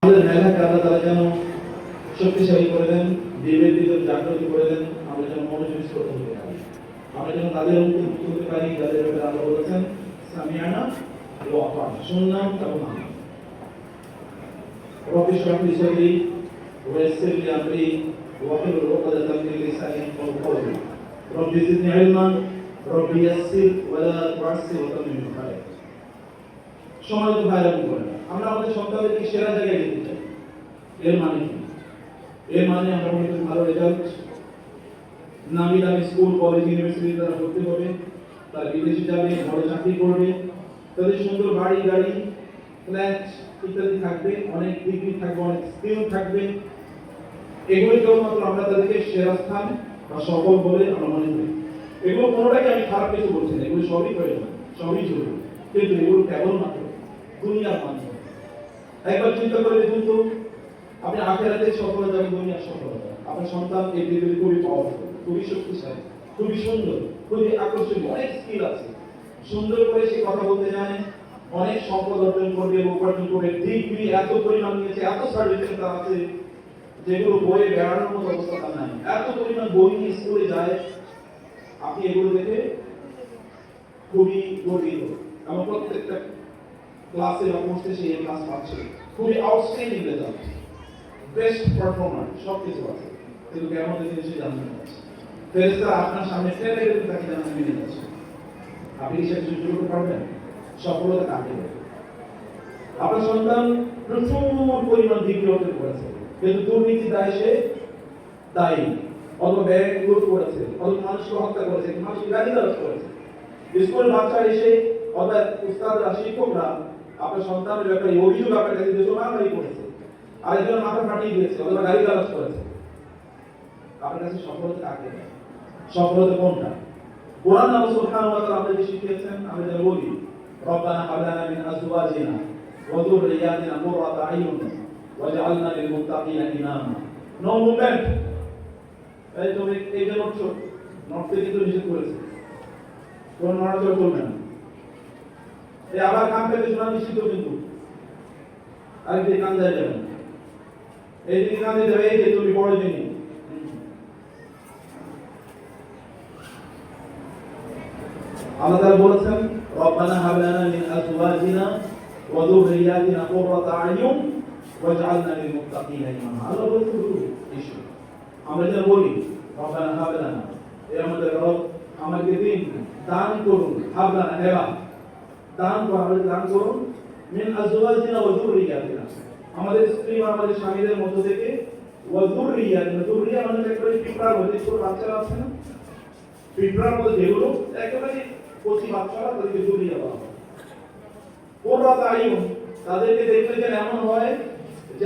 আমাদের মেধাকে আল্লাহ তাআলা যেন শক্তিশালী করে দেন, বিবেক ভিতর জাগ্রত করে দেন, আমরা যেন মনোযোগী শ্রোতা হতে পারি, আমরা যেন তাদের অন্তর্ভুক্ত হতে পারি যাদের ব্যাপারে আল্লাহ বলেছেন সামিআনা ওয়া আতা'না, শুনলাম এবং মানলাম। রব্বি ইশরাহ লি সাদরি ওয়া ইয়াসসির লি আমরি ওয়াহলুল উকদাতাম মিন লিসানি ইয়াফকাহু কওলি। রব্বি জিদনি ইলমান, রব্বি ইয়াসসির ওয়া লা তু'আসসির ওয়া তাম্মিম খায়র। সম্মানিত ভাইরা এবং বোনেরা, আমরা আমাদের সন্তানদেরকে সেরা জায়গায় নিতে চাই। এর মানে কি? এর মানে আমরা মনে করি ভালো রেজাল্ট, নামি দামি স্কুল কলেজ ইউনিভার্সিটি তারা ভর্তি হবে, তারা বিদেশে যাবে, বড় চাকরি করবে, তাদের সুন্দর বাড়ি গাড়ি ফ্ল্যাট ইত্যাদি থাকবে, অনেক ডিগ্রি থাকবে, অনেক স্কিল থাকবে। এগুলো কেবলমাত্র আমরা তাদেরকে সেরা স্থান বা সফল বলে আমরা মনে করি। এগুলো কোনোটাকে আমি খারাপ কিছু বলছি না, এগুলো সবই প্রয়োজন, সবই জরুরি, কিন্তু এগুলো কেবলমাত্র দুনিয়ার মাধ্যমে। একবার চিন্তা করে দেখুন তো, আপনি আখেরাতে সফলতা এবং দুনিয়ার সফলতা, আপনার সন্তান এই পৃথিবীতে খুবই পাওয়ারফুল, খুবই শক্তিশালী, খুবই সুন্দর, খুবই আকর্ষণীয়, অনেক স্কিল আছে, সুন্দর করে সে কথা বলতে জানে, অনেক সম্পদ অর্জন করবে, উপার্জন করবে, ডিগ্রি এত পরিমাণ নিয়েছে, এত সার্টিফিকেট তার আছে যেগুলো বইয়ে বেড়ানোর মতো অবস্থা তার নাই, এত পরিমাণ বই নিয়ে স্কুলে যায়। আপনি এগুলো দেখে খুবই গর্বিত, এবং প্রত্যেকটা ক্লাসে বা কোর্সে সে ক্লাস পাচ্ছে, খুবই আউটস্ট্যান্ডিং রেজাল্ট, বেস্ট পারফরমার, সব কিছু আছে, কিন্তু কেমন দিনে সে জানতে পারছে ফেরেশতারা আপনার সামনে ফেলে গেলে তাকে জানাতে মিলে যাচ্ছে। আপনি কি সেটা সহ্য করতে পারবেন? সফলতা কাকে বলে? আপনার সন্তান প্রচুর পরিমাণ ডিগ্রি অর্জন করেছে, কিন্তু দুর্নীতি দায় সে দায়ী, অথবা ব্যাংক লুট করেছে, অথবা মানুষকে হত্যা করেছে, মানুষকে গালিগালাজ করেছে। স্কুলের বাচ্চা এসে অথবা উস্তাদরা শিক্ষকরা আপনার সন্তানের ব্যাপারে অভিযোগ আপনার কাছে দিয়েছে, মারামারি করেছে, আরেকজন মাথা ফাটিয়ে দিয়েছে, অথবা গালিগালাজ করেছে। আপনার কাছে সফলতা কাকে দেয়? সফলতা কোনটা? কোরআন আল্লাহ সুবহানাহু ওয়া তাআলা আমাদেরকে শিখিয়েছেন, আমরা যেন বলি রব্বানা হাব লানা মিন আজওয়াজিনা ওয়া যুররিয়াতিনা কুররাতা আইয়ুন ওয়াজআলনা লিল মুত্তাকিনা ইমামা। No movement. এই তুমি এই যে নোটকে কিন্তু নিষেধ করেছে, কোন নড়াচড়া করবে না। এই আবার কান পেতে শোনা নিষিদ্ধ, কিন্তু আরেকদিকে কান দেওয়া যাবে না, এইদিকে কান দিতে হবে, এই যে তুমি বড় জিনিস। আল্লাহ তাআলা বলেছেন রব্বানা হাব লানা মিন আজওয়াজিনা ওয়া যুররিয়াতিনা কুররাতা আইয়ুন ওয়াজআলনা লিল মুত্তাকিনা ইমামা। আল্লাহ বলেছেন ইস্যু আমরা যেন বলি রব্বানা হাব লানা, এই আমাদের রব আমাকে দিন, দান করুন, হাব লানা হেবা, দান করুন, মিন আজওয়াজিনা ওয়া যুররিয়াতিনা, আমাদের স্ত্রী বা আমাদের স্বামীদের মধ্য থেকে, ওয়া যুররিয়াতিনা, যুররিয়া মানে একেবারে পিঁপড়ার মধ্যে ছোট বাচ্চারা আছে না, পিঁপড়ার মধ্যে যেগুলো একেবারে কচি বাচ্চারা, তাদেরকে যুররিয়া বলা হয়। কুররাতা আইয়ুন, তাদেরকে দেখলে যেন এমন হয় যে